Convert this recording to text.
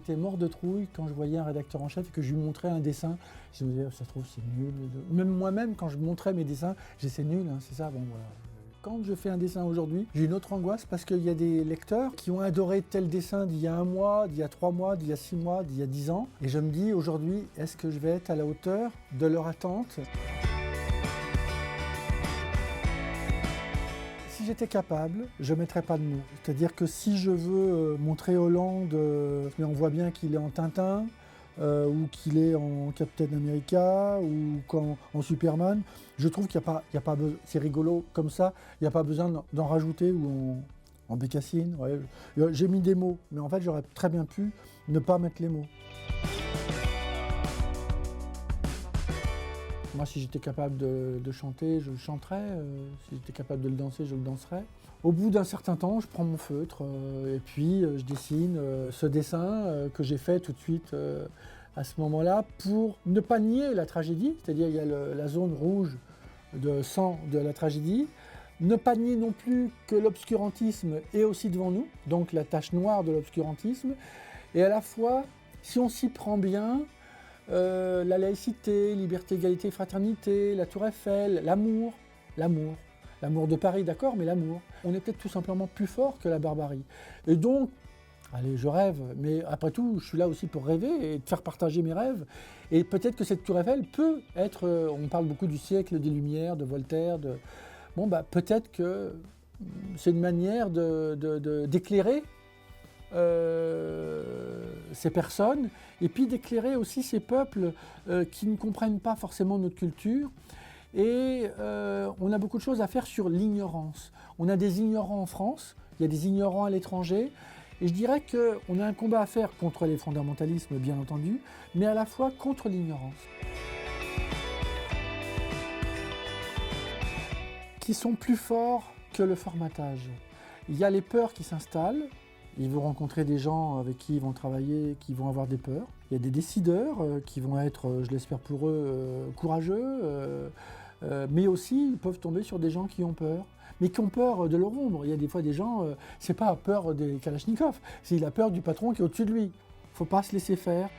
j'étais mort de trouille quand je voyais un rédacteur en chef et que je lui montrais un dessin. Je me disais, ça se trouve, c'est nul. Même moi-même, quand je montrais mes dessins, je disais, c'est nul, hein, c'est ça, bon voilà. Quand je fais un dessin aujourd'hui, j'ai une autre angoisse parce qu'il y a des lecteurs qui ont adoré tel dessin d'il y a 1 mois, d'il y a 3 mois, d'il y a 6 mois, d'il y a 10 ans. Et je me dis aujourd'hui, est-ce que je vais être à la hauteur de leur attente ? Si j'étais capable, je ne mettrais pas de mots. C'est-à-dire que si je veux montrer Hollande, mais on voit bien qu'il est en Tintin, ou qu'il est en Captain America, ou en Superman, je trouve qu'il n'y a pas besoin, c'est rigolo comme ça, il n'y a pas besoin d'en rajouter, ou en bécassine. Ouais. J'ai mis des mots, mais en fait j'aurais très bien pu ne pas mettre les mots. Moi, si j'étais capable de chanter, je le chanterais. Si j'étais capable de le danser, je le danserais. Au bout d'un certain temps, je prends mon feutre et puis je dessine ce dessin que j'ai fait tout de suite à ce moment-là pour ne pas nier la tragédie, c'est-à-dire il y a la zone rouge de sang de la tragédie, ne pas nier non plus que l'obscurantisme est aussi devant nous, donc la tache noire de l'obscurantisme, et à la fois, si on s'y prend bien, la laïcité, liberté, égalité, fraternité, la Tour Eiffel, l'amour de Paris, d'accord, mais l'amour. On est peut-être tout simplement plus fort que la barbarie. Et donc, allez, je rêve, mais après tout, je suis là aussi pour rêver et de faire partager mes rêves. Et peut-être que cette Tour Eiffel peut être, on parle beaucoup du siècle des Lumières, de Voltaire, bon, bah, peut-être que c'est une manière d'éclairer ces personnes, et puis d'éclairer aussi ces peuples qui ne comprennent pas forcément notre culture. Et on a beaucoup de choses à faire sur l'ignorance. On a des ignorants en France, il y a des ignorants à l'étranger, et je dirais qu'on a un combat à faire contre les fondamentalismes, bien entendu, mais à la fois contre l'ignorance. Qui sont plus forts que le formatage. Il y a les peurs qui s'installent. Ils vont rencontrer des gens avec qui ils vont travailler, qui vont avoir des peurs. Il y a des décideurs qui vont être, je l'espère pour eux, courageux, mais aussi ils peuvent tomber sur des gens qui ont peur, mais qui ont peur de leur ombre. Il y a des fois des gens, c'est pas peur des Kalachnikov, c'est la peur du patron qui est au-dessus de lui. Il ne faut pas se laisser faire.